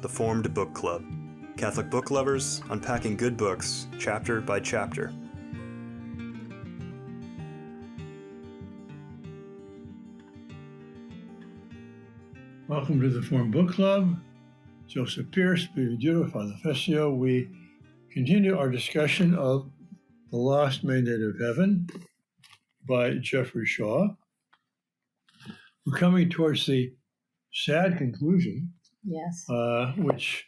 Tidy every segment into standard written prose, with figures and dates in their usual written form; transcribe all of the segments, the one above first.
The Formed Book Club. Catholic book lovers unpacking good books, chapter by chapter. Welcome to the Formed Book Club. Joseph Pierce, Bienvenido, Father Fessio. We continue our discussion of The Lost Mandate of Heaven by Geoffrey Shaw. We're coming towards the sad conclusion. Yes. Which,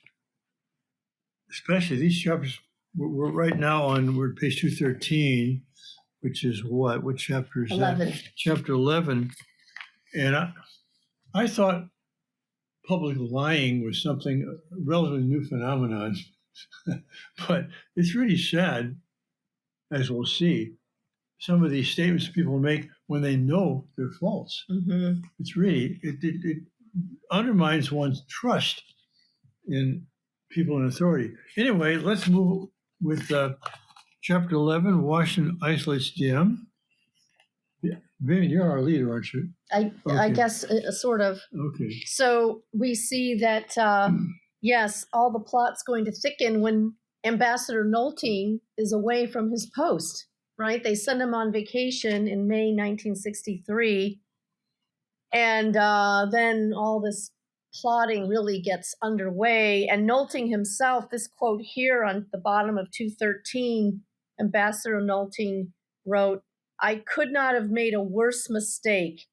especially these chapters, we're right now we're at page 213, which is what? What chapter is 11. that? Chapter 11. And I thought public lying was something, a relatively new phenomenon, but it's really sad, as we'll see, some of these statements people make when they know they're false. Mm-hmm. It's really, it undermines one's trust in people in authority. Anyway, let's move with chapter 11, Washington Isolates DM. Vivian, you're our leader, aren't you? I guess sort of. Okay. So we see that, yes, all the plot's going to thicken when Ambassador Nolting is away from his post, right? They send him on vacation in May 1963. And then all this plotting really gets underway. And Nolting himself, this quote here on the bottom of 213, Ambassador Nolting wrote, "I could not have made a worse mistake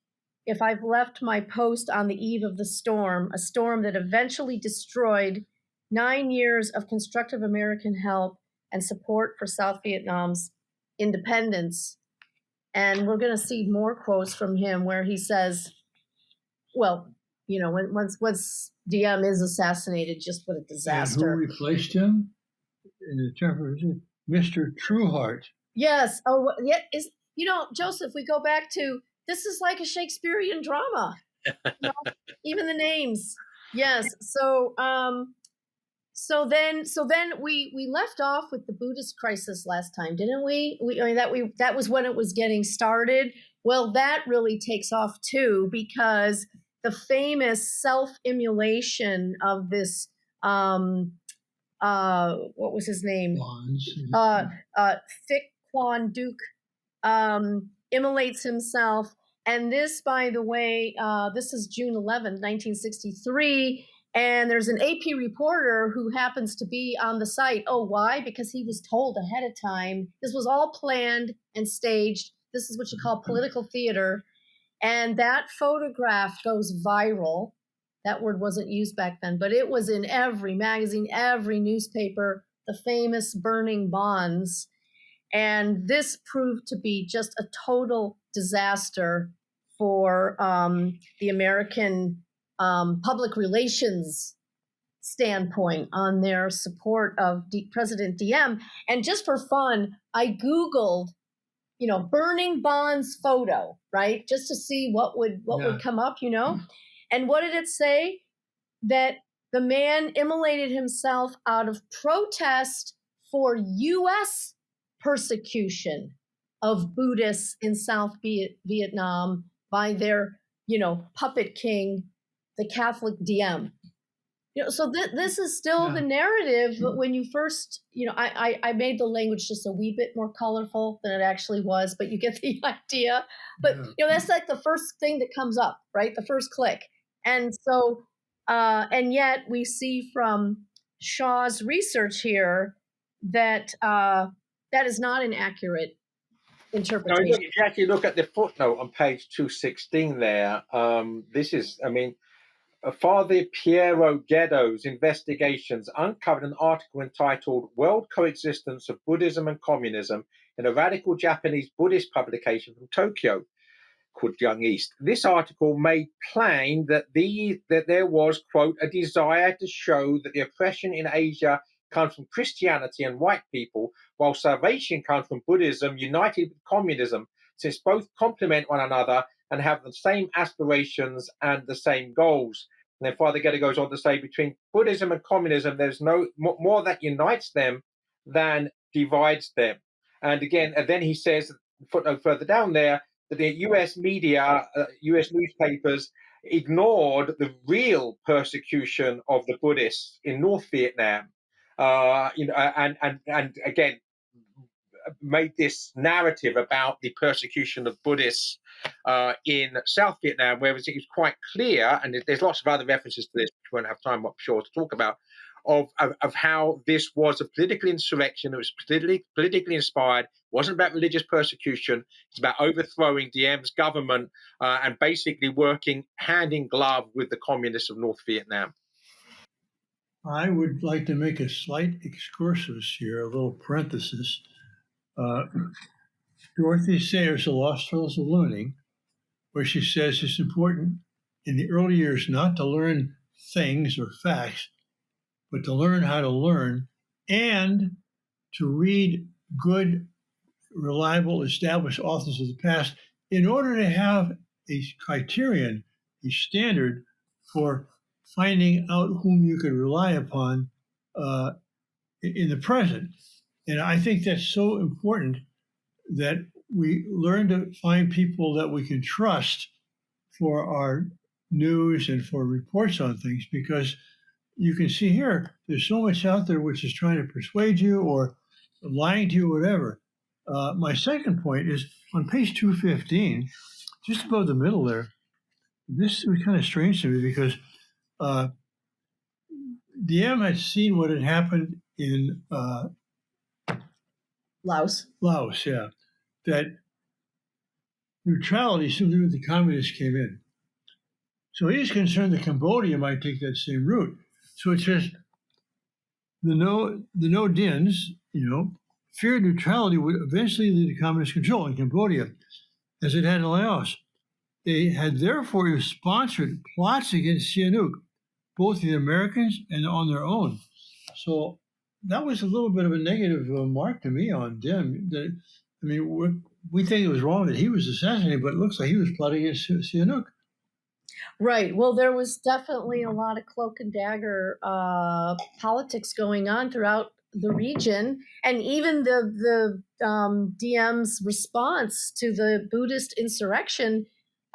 if I've left my post on the eve of the storm, a storm that eventually destroyed 9 years of constructive American help and support for South Vietnam's independence." And we're going to see more quotes from him where he says, well, you know, once DM is assassinated, just what a disaster. And who replaced him in the chapter? Mr. Trueheart. Yes. Oh, yeah. Joseph, we go back to, this is like a Shakespearean drama. Even the names. Yes. So then we left off with the Buddhist crisis last time, didn't we? That was when it was getting started. Well, that really takes off too, because the famous self-immolation of this what was his name? Thich Quan Duc immolates himself. And this, by the way, this is June 11th, 1963. And there's an AP reporter who happens to be on the site. Oh, why? Because he was told ahead of time. This was all planned and staged. This is what you call political theater. And that photograph goes viral. That word wasn't used back then, but it was in every magazine, every newspaper, the famous burning bonds. And this proved to be just a total disaster for the American public relations standpoint on their support of President DM. And just for fun, I Googled, burning bonds photo, right? Just to see what would come up, And what did it say? That the man immolated himself out of protest for U.S. persecution of Buddhists in South Vietnam by their, puppet king, the Catholic DM. So this is still the narrative, but when you first, I made the language just a wee bit more colorful than it actually was, but you get the idea. But, that's like the first thing that comes up, right? The first click. And so, and yet we see from Shaw's research here that that is not an accurate interpretation. If you actually look at the footnote on page 216 there, this is, Father Piero Geddo's investigations uncovered an article entitled World Coexistence of Buddhism and Communism in a radical Japanese Buddhist publication from Tokyo called Young East. This article made plain that there was, quote, a desire to show that the oppression in Asia comes from Christianity and white people, while salvation comes from Buddhism united with communism, since both complement one another and have the same aspirations and the same goals. And then Father Gedda goes on to say, between Buddhism and communism, there's no more that unites them than divides them. And again, and then he says, footnote further down there, that the U.S. media, U.S. newspapers, ignored the real persecution of the Buddhists in North Vietnam. And again, made this narrative about the persecution of Buddhists in South Vietnam, whereas it was quite clear, and there's lots of other references to this, which we won't have time, I'm sure, to talk about, of how this was a political insurrection. It was politically inspired. It wasn't about religious persecution. It's about overthrowing Diem's government and basically working hand in glove with the communists of North Vietnam. I would like to make a slight excursus here, a little parenthesis. Dorothy Sayers' The Lost Trails of Learning, where she says it's important in the early years not to learn things or facts, but to learn how to learn and to read good, reliable, established authors of the past in order to have a criterion, a standard for finding out whom you could rely upon in the present. And I think that's so important that we learn to find people that we can trust for our news and for reports on things, because you can see here, there's so much out there which is trying to persuade you or lying to you, whatever. My second point is on page 215, just above the middle there. This was kind of strange to me because Diem had seen what had happened in Laos. Laos, yeah, that neutrality simply when the communists came in. So he's concerned that Cambodia might take that same route. So it says the No Dins, feared neutrality would eventually lead to communist control in Cambodia, as it had in Laos. They had therefore sponsored plots against Sihanouk, both the Americans and on their own. So that was a little bit of a negative mark to me on Diem. We think it was wrong that he was assassinated, but it looks like he was plotting against Sihanouk. Right. Well, there was definitely a lot of cloak and dagger politics going on throughout the region, and even the Diem's response to the Buddhist insurrection.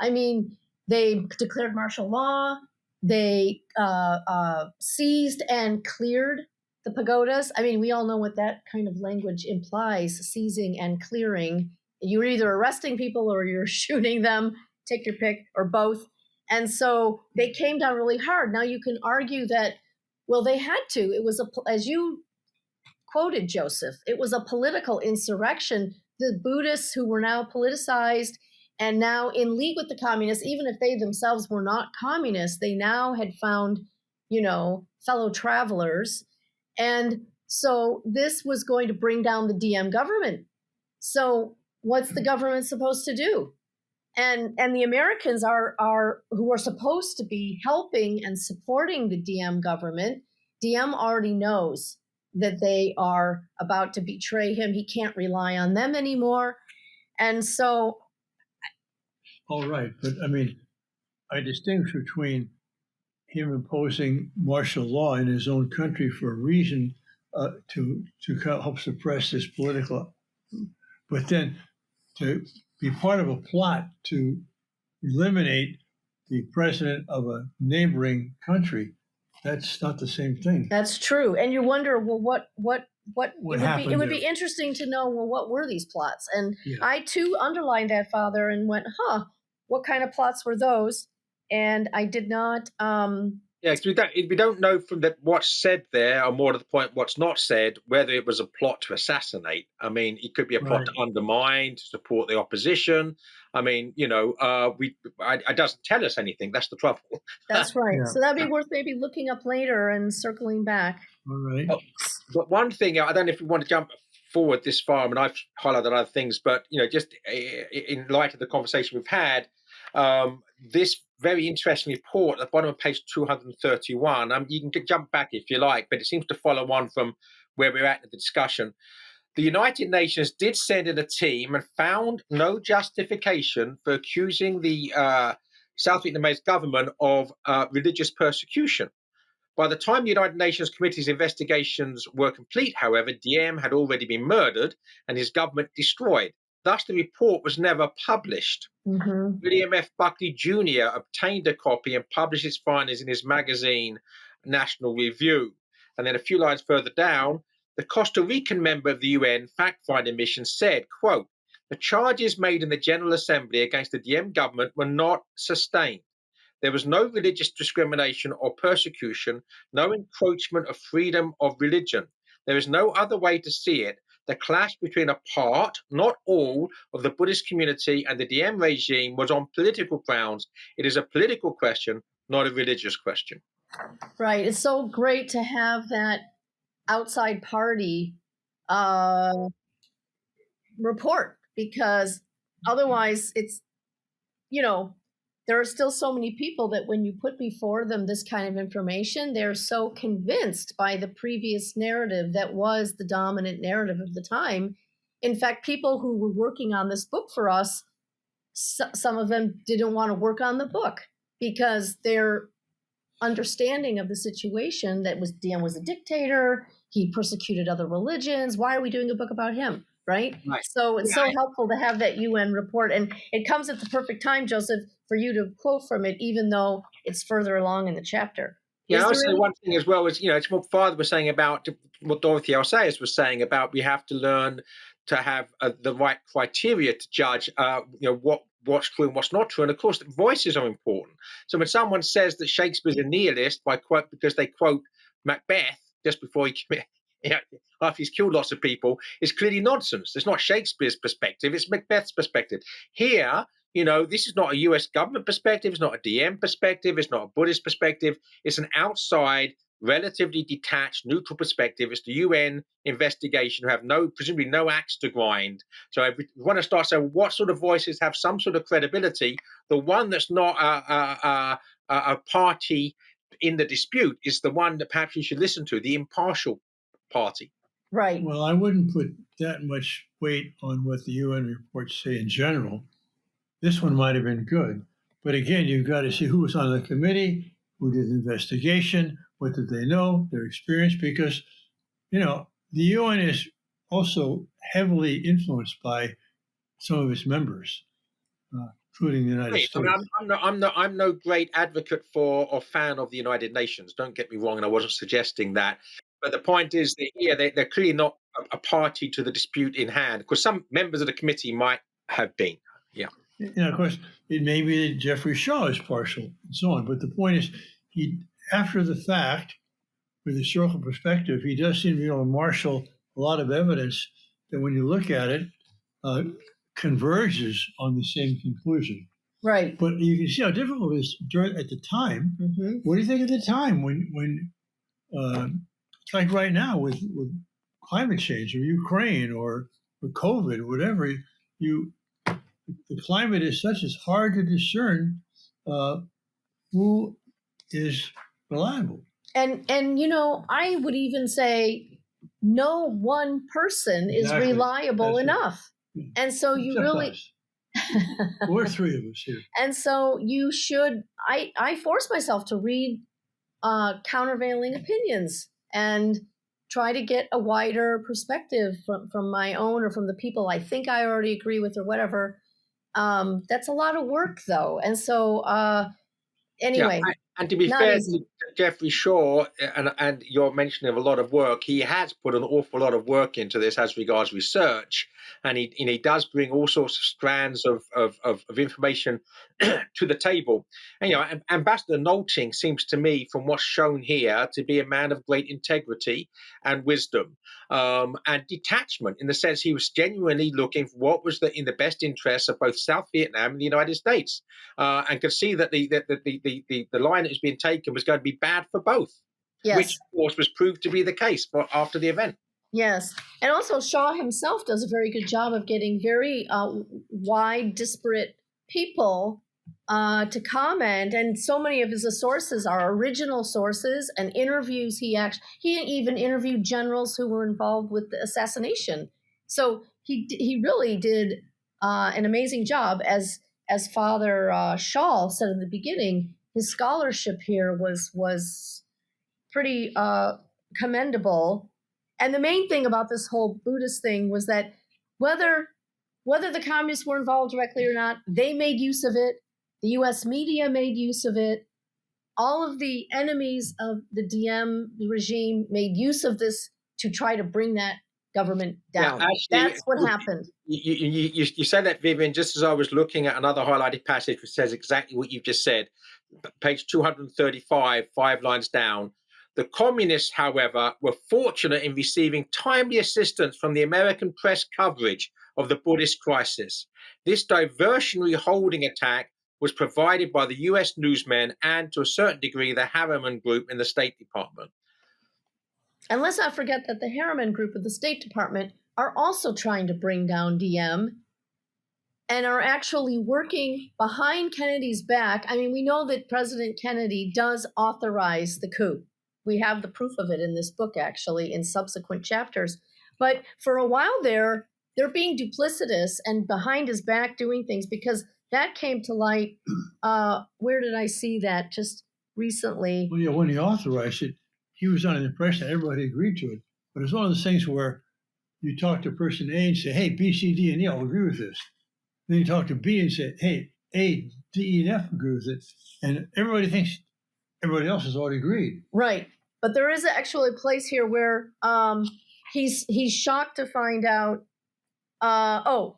I mean, they declared martial law. They seized and cleared the pagodas. I mean, we all know what that kind of language implies: seizing and clearing. You're either arresting people or you're shooting them. Take your pick, or both. And so they came down really hard. Now you can argue that, well, they had to. It was, as you quoted, Joseph, it was a political insurrection. The Buddhists, who were now politicized and now in league with the communists, even if they themselves were not communists, they now had found, fellow travelers. And so this was going to bring down the Diem government. So what's the government supposed to do? And the Americans who are supposed to be helping and supporting the Diem government. Diem already knows that they are about to betray him. He can't rely on them anymore. And so. All right. But I distinguish between him imposing martial law in his own country for a reason to help suppress this political, but then to be part of a plot to eliminate the president of a neighboring country. That's not the same thing. That's true. And you wonder, well, what happened? It would be interesting to know, well, what were these plots? And yeah. I too underlined that, Father, and went, what kind of plots were those? And I did not. Yeah, we don't know from what's said there, or more to the point, what's not said, whether it was a plot to assassinate. I mean, it could be a plot to undermine, to support the opposition. I mean, it doesn't tell us anything. That's the trouble. That's right. Yeah. So that'd be worth maybe looking up later and circling back. All right. But one thing, I don't know if we want to jump forward this far. I mean, I've highlighted other things, but just in light of the conversation we've had, this very interesting report at the bottom of page 231. You can jump back if you like, but it seems to follow on from where we're at in the discussion. The United Nations did send in a team and found no justification for accusing the South Vietnamese government of religious persecution. By the time the United Nations Committee's investigations were complete, however, Diem had already been murdered and his government destroyed. Thus, the report was never published. Hmm. William F. Buckley Jr. obtained a copy and published his findings in his magazine, National Review. And then a few lines further down, the Costa Rican member of the UN fact-finding mission said, quote, "The charges made in the General Assembly against the Diem government were not sustained. There was no religious discrimination or persecution, no encroachment of freedom of religion. There is no other way to see it. The clash between a part, not all, of the Buddhist community and the Diem regime was on political grounds. It is a political question, not a religious question." Right. It's so great to have that outside party report, because otherwise it's, there are still so many people that when you put before them this kind of information, they're so convinced by the previous narrative that was the dominant narrative of the time. In fact, people who were working on this book for us, some of them didn't want to work on the book because their understanding of the situation that was Diem was a dictator, he persecuted other religions. Why are we doing a book about him? Right? Right. So it's so helpful to have that UN report. And it comes at the perfect time, Joseph, for you to quote from it, even though it's further along in the chapter. Yeah, I'll say one thing as well is, it's what Father was saying about what Dorothy Alsayas was saying about we have to learn to have the right criteria to judge, what's true and what's not true. And of course, voices are important. So when someone says that Shakespeare's a nihilist because they quote Macbeth just before he after he's killed lots of people, it's clearly nonsense. It's not Shakespeare's perspective, it's Macbeth's perspective. Here, this is not a US government perspective, it's not a DM perspective, it's not a Buddhist perspective, it's an outside, relatively detached, neutral perspective. It's the UN investigation who have presumably no axe to grind. So if we want to start saying what sort of voices have some sort of credibility, the one that's not a party in the dispute is the one that perhaps you should listen to, the impartial party. Right. Well, I wouldn't put that much weight on what the UN reports say in general. This one might have been good. But again, you've got to see who was on the committee, who did the investigation, what did they know, their experience, because, the UN is also heavily influenced by some of its members, including the United States. I'm no great advocate for or fan of the United Nations. Don't get me wrong, and I wasn't suggesting that. But the point is that they're clearly not a party to the dispute in hand, because some members of the committee might have been. Yeah. Of course, it may be that Jeffrey Shaw is partial and so on. But the point is, after the fact, with a historical perspective, he does seem to be able to marshal a lot of evidence that when you look at it, converges on the same conclusion. Right. But you can see how difficult it is at the time. Mm-hmm. What do you think at the time when it's like right now with climate change or Ukraine or COVID or whatever, the climate is such it's hard to discern who is reliable. And I would even say no one person is reliable enough. And so you Except really us. We're three of us here. And so you should I force myself to read countervailing opinions and try to get a wider perspective from my own or from the people I think I already agree with or whatever. That's a lot of work though. And so anyway. Yeah, and to be fair to Jeffrey Shaw, and your mention of a lot of work, he has put an awful lot of work into this as regards research, and he does bring all sorts of strands of information to the table. And Ambassador Nolting seems to me, from what's shown here, to be a man of great integrity and wisdom and detachment, in the sense he was genuinely looking for what was in the best interests of both South Vietnam and the United States, and could see that the line that was being taken was going to be bad for both. Yes. Which, of course, was proved to be the case after the event. Yes. And also Shaw himself does a very good job of getting very wide, disparate people to comment. And so many of his sources are original sources and interviews. He even interviewed generals who were involved with the assassination. So he really did an amazing job. As Father Shaw said in the beginning, his scholarship here was pretty commendable. And the main thing about this whole Buddhist thing was that whether whether the communists were involved directly or not, they made use of it. The US media made use of it. All of the enemies of the Diem regime made use of this to try to bring that government down. Yeah, actually, that's what happened. You said that, Vivian, just as I was looking at another highlighted passage which says exactly what you've just said. Page 235, 5 lines down. The communists, however, were fortunate in receiving timely assistance from the American press coverage of the Buddhist crisis. This diversionary holding attack was provided by the US newsmen and, to a certain degree, the Harriman Group in the State Department. And let's not forget that the Harriman Group of the State Department are also trying to bring down Diem and are actually working behind Kennedy's back. I mean, we know that President Kennedy does authorize the coup. We have the proof of it in this book, actually, in subsequent chapters. But for a while there, they're being duplicitous and behind his back doing things, because that came to light. Where did I see that? Just recently. Well, yeah, when he authorized it, he was under the impression that everybody agreed to it. But it's one of those things where you talk to person A and say, hey, B, C, D, and E, I'll agree with this. Then you talk to B and say, hey, A, D, E, and F agree with it. And everybody thinks everybody else has already agreed. Right. But there is actually a place here where he's shocked to find out. On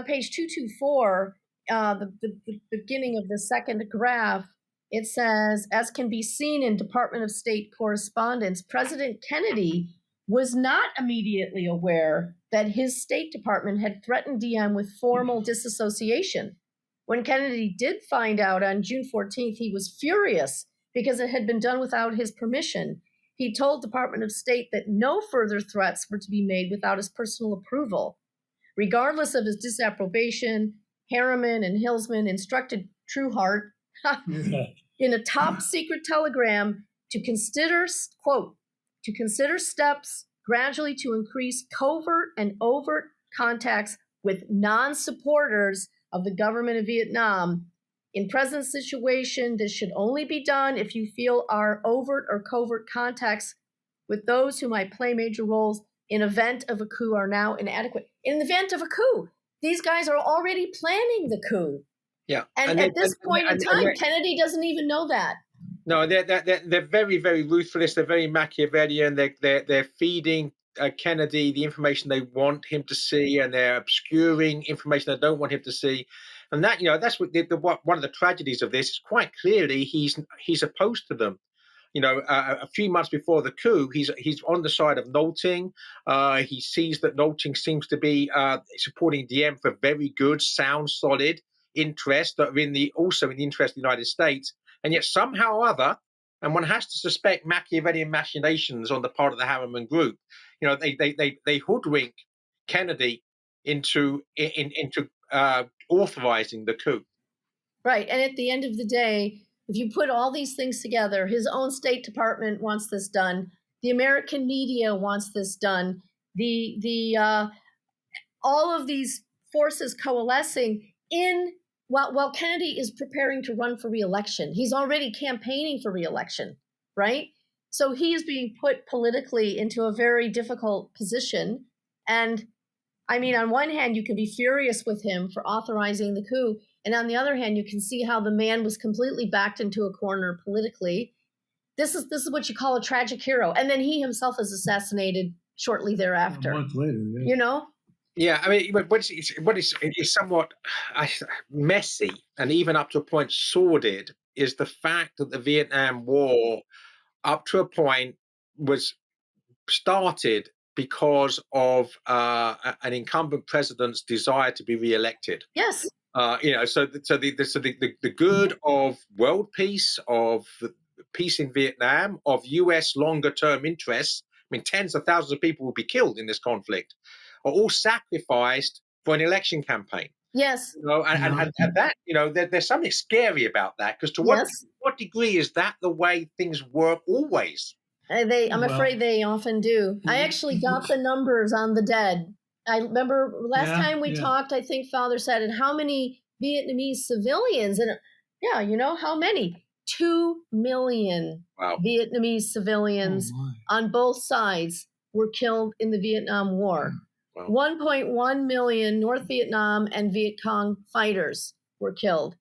page 224, the beginning of the second graph, it says, as can be seen in Department of State correspondence, President Kennedy was not immediately aware that his State Department had threatened Diem with formal disassociation. When Kennedy did find out on June 14th, he was furious because it had been done without his permission. He told Department of State that no further threats were to be made without his personal approval. Regardless of his disapprobation, Harriman and Hillsman instructed Trueheart in a top secret telegram to consider, quote, to consider steps gradually to increase covert and overt contacts with non-supporters of the government of Vietnam. In present situation, this should only be done if you feel our overt or covert contacts with those who might play major roles in event of a coup are now inadequate. In the event of a coup, these guys are already planning the coup. Yeah. And at this point in time, Kennedy doesn't even know that. No, they're very, very ruthless. They're very Machiavellian. They're feeding Kennedy the information they want him to see, and they're obscuring information they don't want him to see. And that, that's what one of the tragedies of this is. Quite clearly, he's opposed to them. A few months before the coup, he's on the side of Nolting. He sees that Nolting seems to be supporting Diem for very good, sound, solid interests that are also in the interest of the United States. And yet somehow or other, and one has to suspect Machiavellian machinations on the part of the Harriman Group, they hoodwink Kennedy into authorizing the coup. Right. And at the end of the day, if you put all these things together, his own State Department wants this done. The American media wants this done. All of these forces coalescing while Kennedy is preparing to run for re-election. He's already campaigning for re-election, right? So he is being put politically into a very difficult position. And I mean, on one hand, you can be furious with him for authorizing the coup. And on the other hand, you can see how the man was completely backed into a corner politically. This is what you call a tragic hero. And then he himself is assassinated shortly thereafter. A month later, yeah. Yeah, I mean, what is somewhat messy and even up to a point sordid is the fact that the Vietnam War, up to a point, was started because of an incumbent president's desire to be re-elected. Yes. So the good of world peace, of peace in Vietnam, of U.S. longer-term interests. I mean, tens of thousands of people will be killed in this conflict, are all sacrificed for an election campaign. Yes. And that, there's something scary about that, because to what degree is that the way things work always? I'm afraid they often do. I actually got the numbers on the dead. I remember last time we talked, I think Father said, and how many Vietnamese civilians, and how many? 2 million Vietnamese civilians on both sides were killed in the Vietnam War. Wow. 1.1 million North Vietnam and Viet Cong fighters were killed.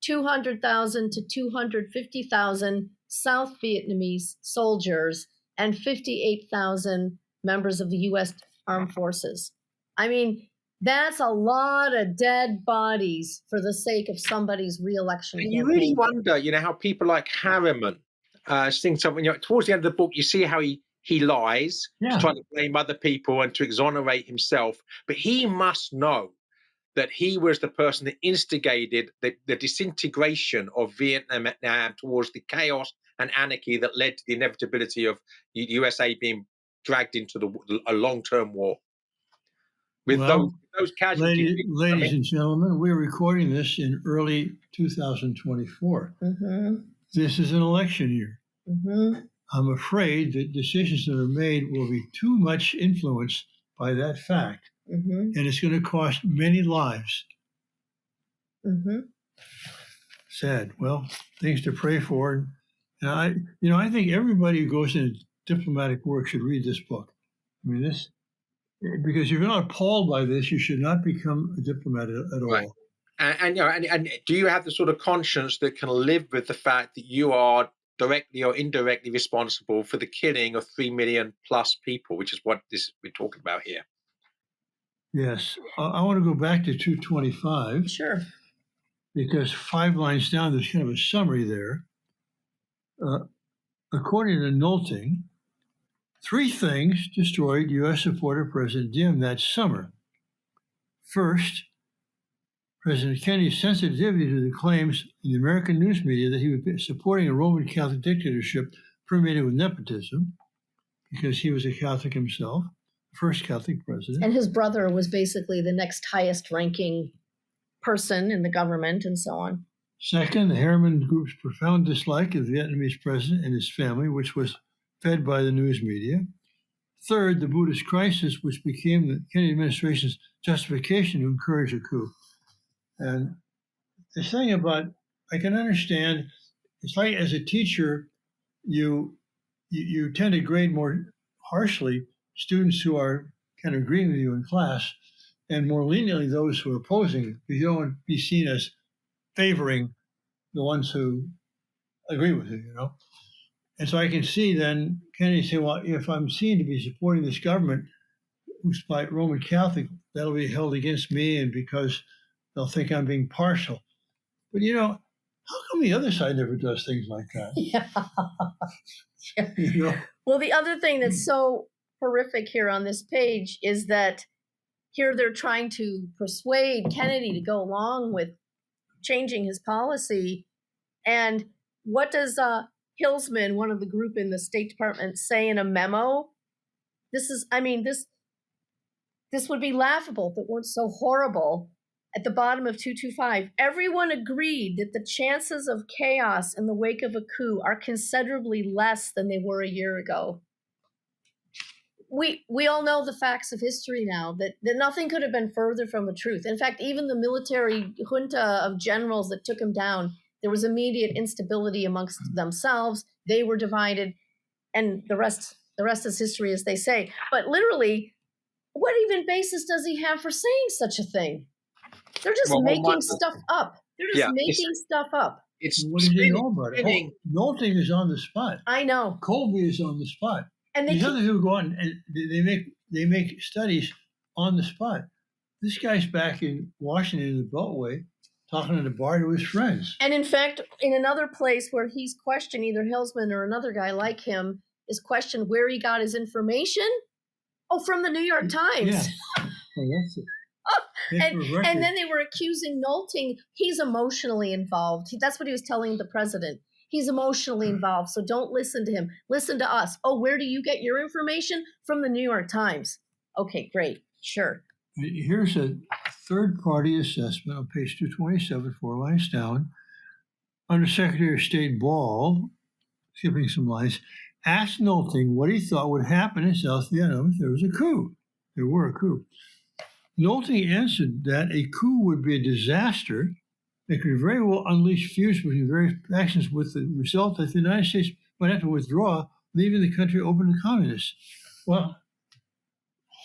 200,000 to 250,000 South Vietnamese soldiers, and 58,000 members of the U.S. Armed Forces. I mean, that's a lot of dead bodies for the sake of somebody's reelection And campaign. you really wonder, how people like Harriman sing something. Towards the end of the book, you see how he lies, Yeah. he's trying to blame other people and to exonerate himself, but he must know that he was the person that instigated the disintegration of Vietnam towards the chaos and anarchy that led to the inevitability of the USA being dragged into a long-term war. With Well, those casualties. ladies and gentlemen, we're recording this in early 2024. Mm-hmm. This is an election year. Mm-hmm. I'm afraid that decisions that are made will be too much influenced by that fact, Mm-hmm. and it's going to cost many lives. Mm-hmm. Sad. Well, things to pray for. And I think everybody who goes into diplomatic work should read this book. I mean, because if you're not appalled by this, you should not become a diplomat at all. Right. And do you have the sort of conscience that can live with the fact that you are directly or indirectly responsible for the killing of 3 million plus people, which is what we're talking about here? Yes. I want to go back to 225. Sure. Because 5 lines down, there's kind of a summary there. According to Nolting, 3 things destroyed U.S. supporter President Diem that summer. First, President Kennedy's sensitivity to the claims in the American news media that he would be supporting a Roman Catholic dictatorship permeated with nepotism, because he was a Catholic himself, first Catholic president. And his brother was basically the next highest ranking person in the government and so on. Second, the Harriman Group's profound dislike of the Vietnamese president and his family, which was fed by the news media. Third, the Buddhist crisis, which became the Kennedy administration's justification to encourage a coup. And the thing about, I can understand, it's like as a teacher, you tend to grade more harshly students who are kind of agreeing with you in class, and more leniently those who are opposing it, because you don't want to be seen as favoring the ones who agree with you, And so I can see then Kennedy say, well, if I'm seen to be supporting this government who's by Roman Catholic, that'll be held against me, and because they'll think I'm being partial. But how come the other side never does things like that? Yeah. Well, the other thing that's so horrific here on this page is that here they're trying to persuade Kennedy to go along with changing his policy. And what does Hilsman, one of the group in the State Department, say in a memo? This would be laughable if it weren't so horrible. At the bottom of 225, everyone agreed that the chances of chaos in the wake of a coup are considerably less than they were a year ago. We all know the facts of history now, that nothing could have been further from the truth. In fact, even the military junta of generals that took him down, there was immediate instability amongst themselves. They were divided, and the rest is history, as they say. But literally, what even basis does he have for saying such a thing? They're just making stuff up. They're just making stuff up. What does he know about it? Nolting is on the spot. I know. Colby is on the spot. And these other people go on and they make studies on the spot. This guy's back in Washington in the Beltway talking at a bar to his friends. And in fact, in another place where he's questioned, either Hilsman or another guy like him is questioned where he got his information. Oh, from the New York Times. Yeah. Oh, that's it. And then they were accusing Nolting. He's emotionally involved. That's what he was telling the president. He's emotionally involved, so don't listen to him. Listen to us. Oh, where do you get your information? From the New York Times. Okay, great. Sure. Here's a third-party assessment on page 227, 4 lines down. Under Secretary of State Ball, skipping some lines, asked Nolting what he thought would happen in South Vietnam if there was a coup. There were a coup. Nolting answered that a coup would be a disaster that could very well unleash feuds between various factions, with the result that the United States might have to withdraw, leaving the country open to communists. Well,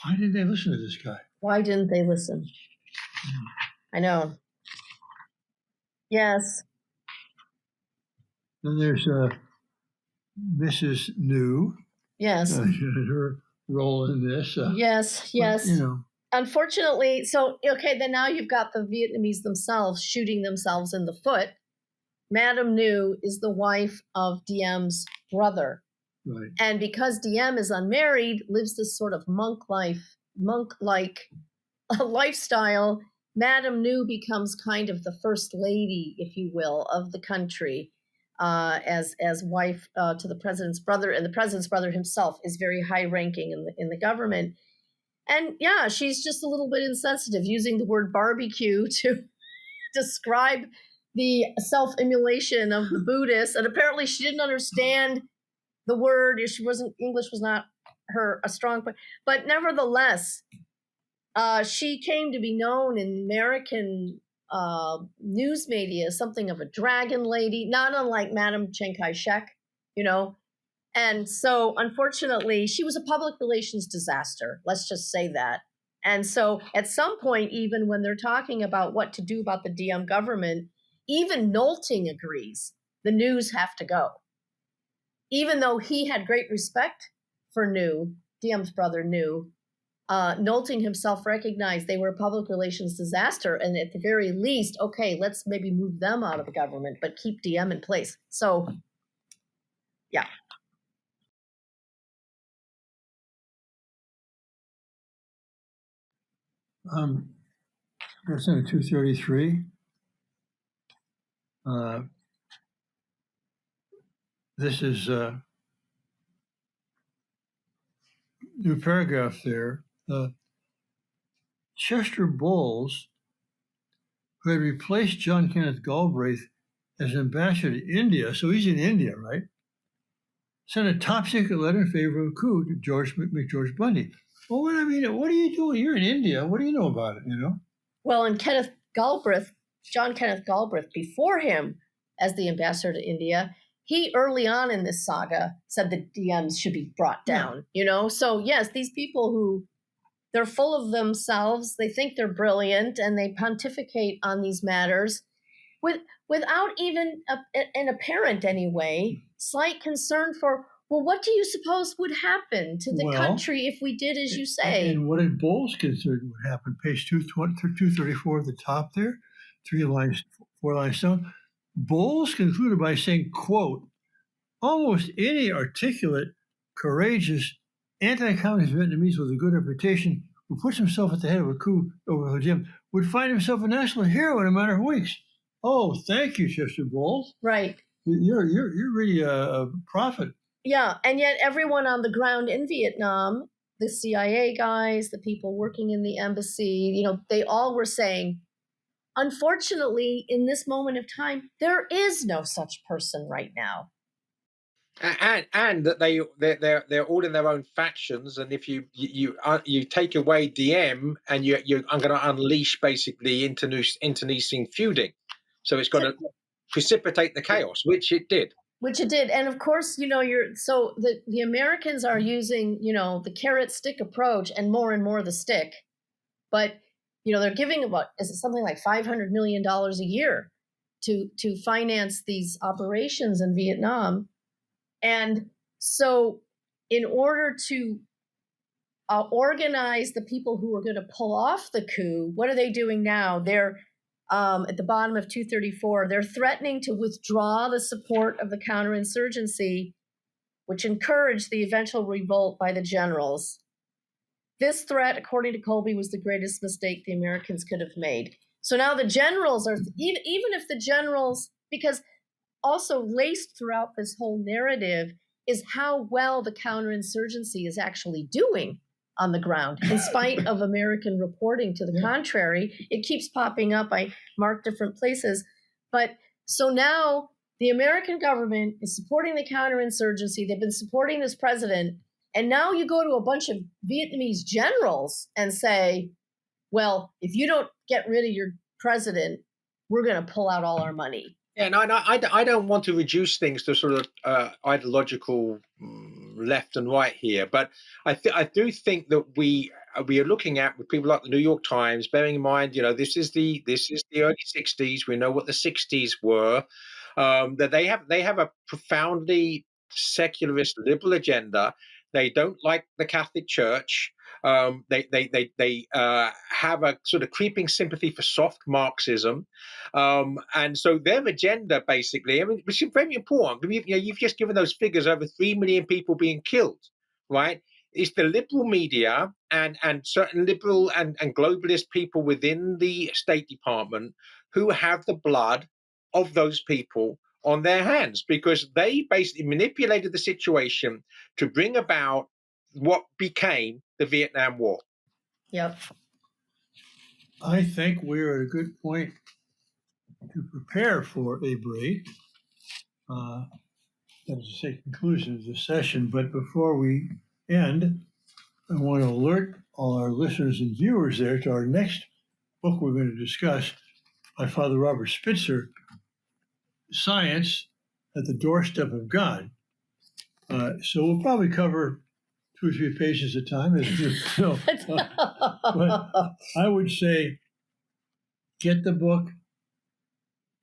Why did they listen to this guy? Why didn't they listen? I know. Yes. Then there's Mrs. New, Yes. her role in this. Yes. Yes. You know, Unfortunately, so okay, then now you've got the Vietnamese themselves shooting themselves in the foot. Madame New is the wife of Diem's brother. right. And because Diem is unmarried, lives this sort of monk-like lifestyle, Madame New becomes kind of the first lady, if you will, of the country, as wife to the president's brother, and the president's brother himself is very high-ranking in the government. And yeah, she's just a little bit insensitive, using the word barbecue to describe the self-immolation of the Buddhists. And apparently she didn't understand the word. English was not a strong point. But nevertheless, she came to be known in American news media as something of a dragon lady, not unlike Madame Chiang Kai-shek, you know. And so, unfortunately, she was a public relations disaster. Let's just say that. And so, at some point, even when they're talking about what to do about the Diem government, even Nolting agrees the News have to go. Even though he had great respect for New, Diem's brother New, Nolting himself recognized they were a public relations disaster, and at the very least, okay, let's maybe move them out of the government, but keep Diem in place. So, yeah. That's in 233. This is a new paragraph there. Chester Bowles, who had replaced John Kenneth Galbraith as ambassador to India, so he's in India, right? Sent a top secret letter in favor of a coup to George Bundy. Well, what are you doing? You're in India. What do you know about it, you know? Well, and John Kenneth Galbraith, before him as the ambassador to India, he early on in this saga said that Diems should be brought down, you know? So yes, these people they're full of themselves, they think they're brilliant, and they pontificate on these matters without even an apparent, anyway, slight concern for, well, what do you suppose would happen to the country if we did as you say? And what did Bowles consider would happen? Page 234 at the top there, 4 lines down. Bowles concluded by saying, quote, almost any articulate, courageous, anti-communist Vietnamese with a good reputation who puts himself at the head of a coup over Ho Chi Minh would find himself a national hero in a matter of weeks. Oh, thank you, Chester Bowles. Right. You're really a prophet. Yeah, and yet everyone on the ground in Vietnam, the CIA guys, the people working in the embassy, you know, they all were saying, unfortunately, in this moment of time, there is no such person right now. And that they're all in their own factions, and if you take away Diem, and I'm going to unleash basically internecine feuding, so it's got to precipitate the chaos, which it did. And of course, you know, the Americans are using, you know, the carrot stick approach, and more the stick, but you know, they're giving something like $500 million a year to finance these operations in Vietnam. And so in order to organize the people who are going to pull off the coup, what are they doing now? They're at the bottom of 234, they're threatening to withdraw the support of the counterinsurgency, which encouraged the eventual revolt by the generals. This threat, according to Colby, was the greatest mistake the Americans could have made. So now the generals are, even if the generals, because also laced throughout this whole narrative is how well the counterinsurgency is actually doing on the ground, in spite of American reporting to the contrary. It keeps popping up. I marked different places. But so now the American government is supporting the counterinsurgency. They've been supporting this president. And now you go to a bunch of Vietnamese generals and say, well, if you don't get rid of your president, we're going to pull out all our money. Yeah, and I don't want to reduce things to sort of ideological left and right here, but I do think that we we are looking at with people like the New York Times, bearing in mind, this is the early '60s. We know what the '60s were. That they have a profoundly secularist liberal agenda. They don't like the Catholic Church. They have a sort of creeping sympathy for soft Marxism, and so their agenda, basically, I mean, which is very important. You've just given those figures: over 3 million people being killed, right? It's the liberal media and certain liberal and globalist people within the State Department who have the blood of those people on their hands, because they basically manipulated the situation to bring about what became the Vietnam War. Yep. I think we're at a good point to prepare for a break. That is to say, conclusion of the session. But before we end, I want to alert all our listeners and viewers there to our next book we're going to discuss by Father Robert Spitzer, Science at the Doorstep of God. So we'll probably cover 2 or 3 pages at a time, as you know. But I would say get the book,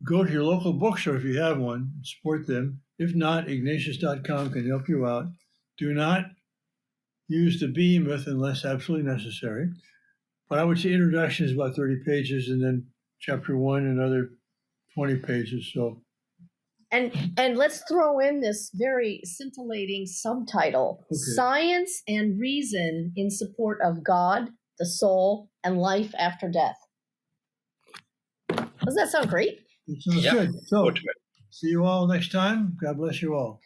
go to your local bookstore if you have one, support them. If not, Ignatius.com can help you out. Do not use the Behemoth unless absolutely necessary. But I would say introduction is about 30 pages, and then chapter 1 another 20 pages. So, and let's throw in this very scintillating subtitle: Science and Reason in Support of God, the Soul, and Life After Death. Doesn't that sound great? It sounds good. So, see you all next time. God bless you all.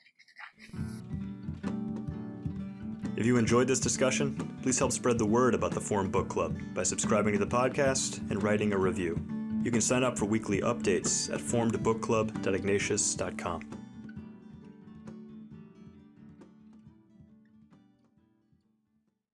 If you enjoyed this discussion, please help spread the word about the Forum Book Club by subscribing to the podcast and writing a review. You can sign up for weekly updates at formedbookclub.ignatius.com.